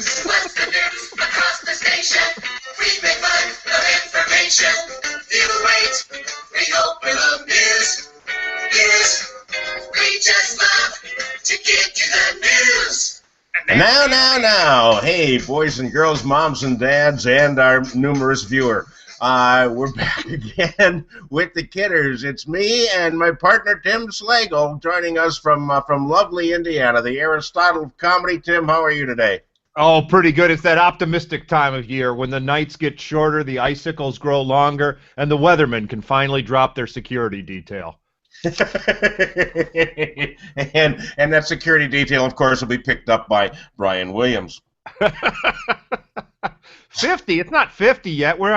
news? What's the news across the station? We make fun of information. You wait, we open the news. We just love to give you the news. Now, hey, boys and girls, moms and dads, and our numerous viewer. We're back again with the Kidders. It's me and my partner, Tim Slagle, joining us from lovely Indiana, the Aristotle of comedy. Tim, how are you today? Oh, pretty good. It's that optimistic time of year when the nights get shorter, the icicles grow longer, and the weathermen can finally drop their security detail. and that security detail, of course, will be picked up by Brian Williams. 50? It's not 50 yet. Where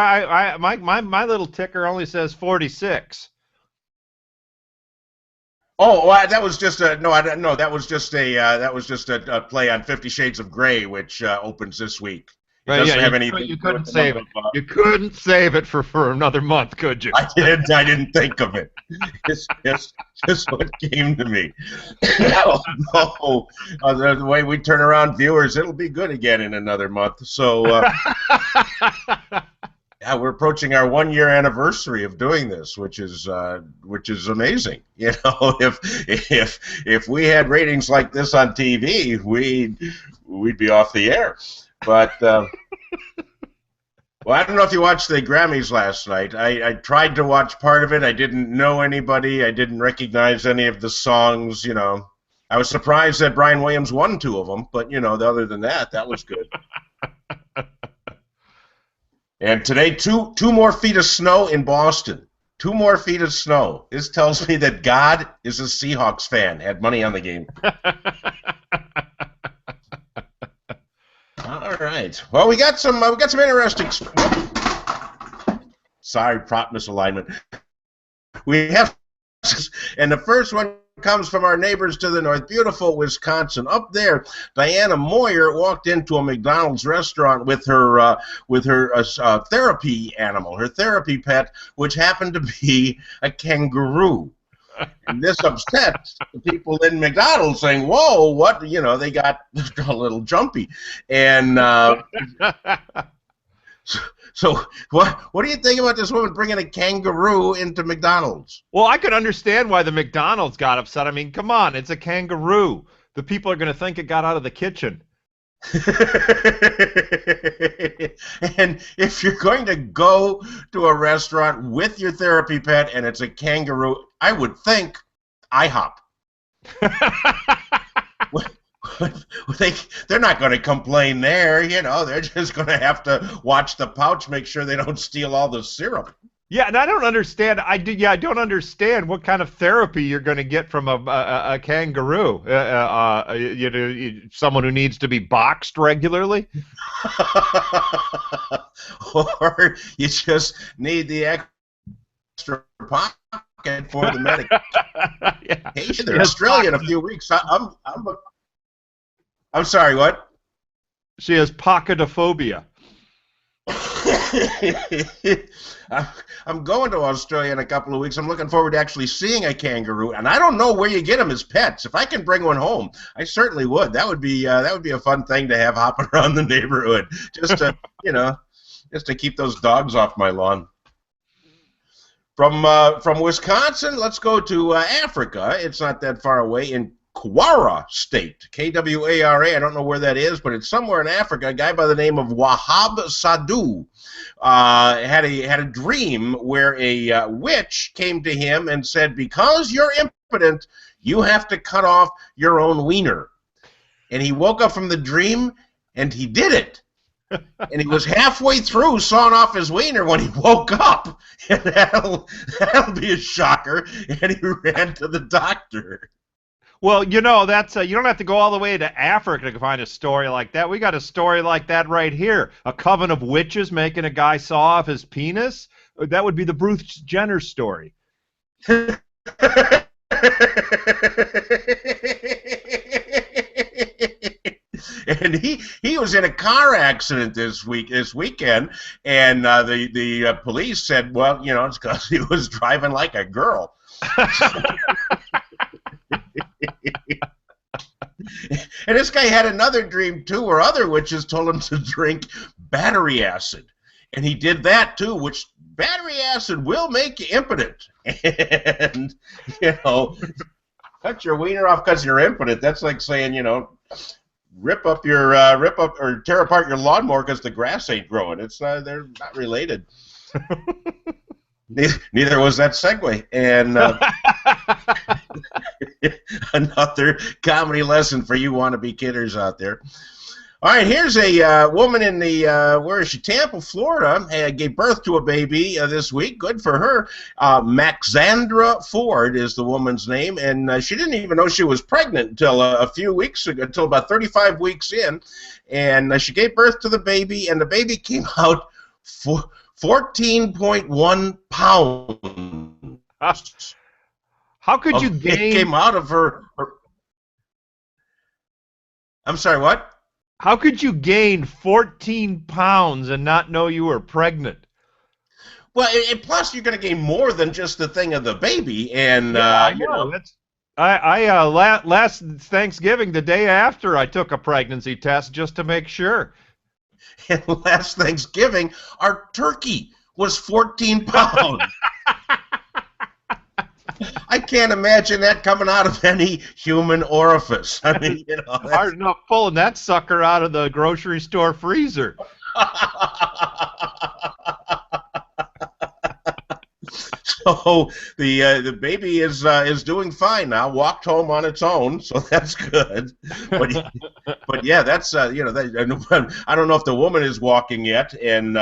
my little ticker only says 46. Oh, well, that was just a no. That was just a play on 50 Shades of Grey, which opens this week. It doesn't have anything. You couldn't save it. You couldn't save it for another month, could you? I didn't think of it. It's just what came to me. No, the way we turn around viewers, it'll be good again in another month. So, yeah, we're approaching our 1-year anniversary of doing this, which is amazing. You know, if we had ratings like this on TV, we'd be off the air. But, well, I don't know if you watched the Grammys last night. I tried to watch part of it. I didn't know anybody. I didn't recognize any of the songs, you know. I was surprised that Brian Williams won 2 of them, but, you know, other than that, that was good. And today, two more feet of snow in Boston. 2 more feet of snow. This tells me that God is a Seahawks fan. Had money on the game. All right. Well, we got some interesting. Sorry, prop misalignment. We have, and the first one comes from our neighbors to the north, beautiful Wisconsin. Up there, Diana Moyer walked into a McDonald's restaurant with her therapy animal, her therapy pet, which happened to be a kangaroo. And this upset the people in McDonald's, saying, "Whoa, what?" You know, they got a little jumpy. And so what do you think about this woman bringing a kangaroo into McDonald's? Well, I could understand why the McDonald's got upset. I mean, come on, it's a kangaroo. The people are going to think it got out of the kitchen. And if you're going to go to a restaurant with your therapy pet and it's a kangaroo, I would think IHOP. They're not going to complain there, you know. They're just going to have to watch the pouch, make sure they don't steal all the syrup. Yeah, and I don't understand. I don't understand what kind of therapy you're going to get from a kangaroo. You know, someone who needs to be boxed regularly, or you just need the extra pocket for the medication. Yeah. They're Australian in a few weeks. I'm sorry. What? She has pocketophobia. I'm going to Australia in a couple of weeks. I'm looking forward to actually seeing a kangaroo, and I don't know where you get them as pets. If I can bring one home, I certainly would. That would be a fun thing to have hopping around the neighborhood, just to just to keep those dogs off my lawn. From Wisconsin, let's go to Africa. It's not that far away in Kwara State, Kwara. I don't know where that is, but it's somewhere in Africa. A guy by the name of Wahab Sadu had a dream where a witch came to him and said, "Because you're impotent, you have to cut off your own wiener." And he woke up from the dream, and he did it. And he was halfway through sawing off his wiener when he woke up. And that'll be a shocker. And he ran to the doctor. Well, you know, that's you don't have to go all the way to Africa to find a story like that. We got a story like that right here. A coven of witches making a guy saw off his penis. That would be the Bruce Jenner story. And he was in a car accident this weekend, and the police said, well, you know, it's because he was driving like a girl. And this guy had another dream, too, where other witches told him to drink battery acid. And he did that, too, which battery acid will make you impotent. And, cut your wiener off because you're impotent. That's like saying, rip up or tear apart your lawnmower because the grass ain't growing. It's not, they're not related. Neither was that segue. And another comedy lesson for you wannabe kidders out there. All right, here's a woman in the, where is she? Tampa, Florida, gave birth to a baby this week. Good for her. Maxandra Ford is the woman's name, and she didn't even know she was pregnant until a few weeks ago, until about 35 weeks in, and she gave birth to the baby, and the baby came out 14.1 pounds. How could you gain? It came out of her. I'm sorry, what? How could you gain 14 pounds and not know you were pregnant? Well, and plus you're going to gain more than just the thing of the baby, and I know. Last Thanksgiving, the day after, I took a pregnancy test just to make sure. And last Thanksgiving, our turkey was 14 pounds. I can't imagine that coming out of any human orifice. I mean, hard enough pulling that sucker out of the grocery store freezer. So the baby is doing fine now. Walked home on its own, so that's good. But yeah, that's I don't know if the woman is walking yet, and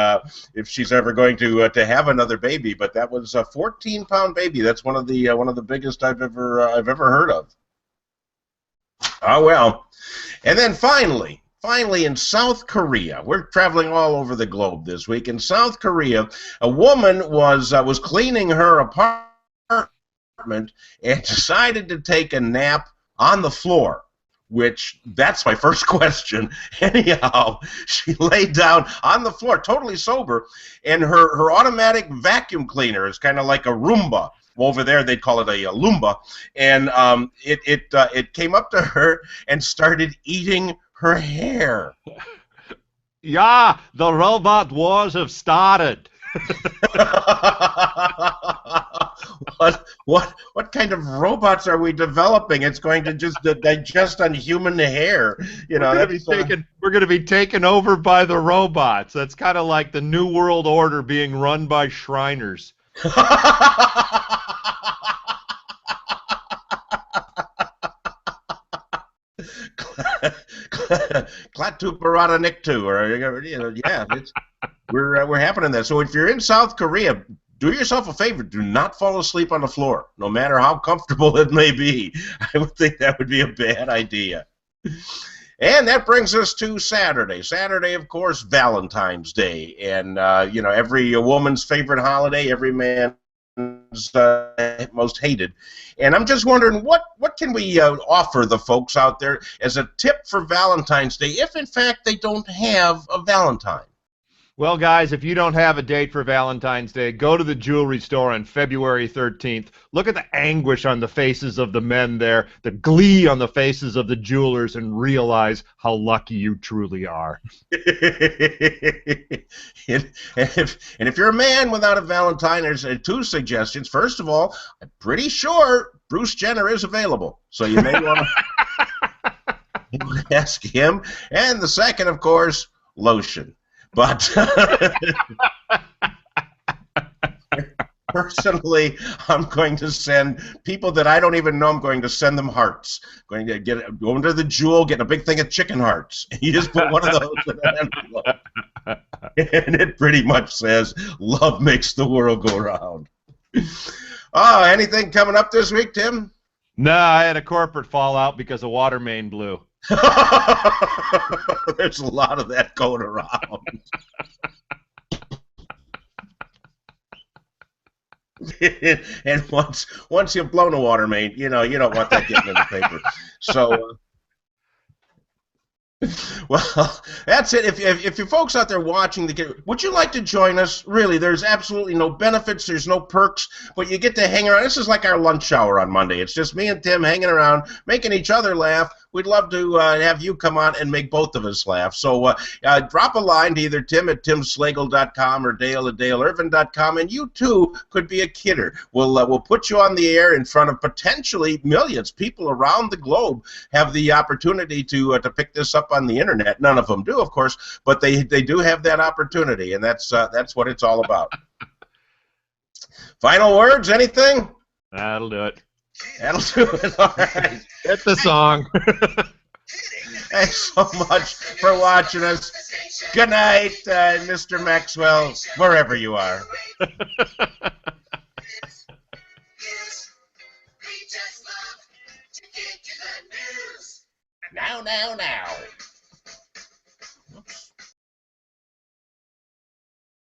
if she's ever going to have another baby. But that was a 14-pound baby. That's one of the biggest I've ever heard of. Oh well, and then finally, in South Korea, we're traveling all over the globe this week. In South Korea, a woman was cleaning her apartment and decided to take a nap on the floor, which, that's my first question. Anyhow, she laid down on the floor, totally sober, and her automatic vacuum cleaner is kind of like a Roomba. Over there, they'd call it a Loomba, and it came up to her and started eating her hair. Yeah, the robot wars have started. What kind of robots are we developing? It's going to just digest on human hair. We're going to be taken over by the robots. That's kind of like the New World Order being run by Shriners. Klaatu Barada Niktu, or yeah, we're happening there. So if you're in South Korea, do yourself a favor. Do not fall asleep on the floor, no matter how comfortable it may be. I would think that would be a bad idea. And that brings us to Saturday. Saturday, of course, Valentine's Day, and every woman's favorite holiday, every man's most hated. And I'm just wondering, what can we offer the folks out there as a tip for Valentine's Day, if in fact they don't have a Valentine? Well, guys, if you don't have a date for Valentine's Day, go to the jewelry store on February 13th. Look at the anguish on the faces of the men there, the glee on the faces of the jewelers, and realize how lucky you truly are. And if you're a man without a Valentine, there's two suggestions. First of all, I'm pretty sure Bruce Jenner is available, so you may want to ask him. And the second, of course, lotion. But personally, I'm going to send people that I don't even know. I'm going to send them hearts. Going to go into the Jewel, getting a big thing of chicken hearts. You just put one of those in an envelope, and it pretty much says, "Love makes the world go round." Oh, anything coming up this week, Tim? No, I had a corporate fallout because a water main blew. There's a lot of that going around. And once you've blown a water main, you don't want that getting in the paper. So, well, that's it. If you folks out there watching, would you like to join us? Really, there's absolutely no benefits. There's no perks, but you get to hang around. This is like our lunch hour on Monday. It's just me and Tim hanging around, making each other laugh, we'd love to have you come on and make both of us laugh. So drop a line to either Tim at timslagle.com or Dale at daleirvin.com, and you too could be a kidder. We'll put you on the air in front of potentially millions. People around the globe have the opportunity to pick this up on the internet. None of them do, of course, but they do have that opportunity, and that's what it's all about. Final words? Anything? That'll do it. That'll do it. All right. Hit the song. Thanks so much for watching us. Good night, Mr. Maxwell, wherever you are. Now.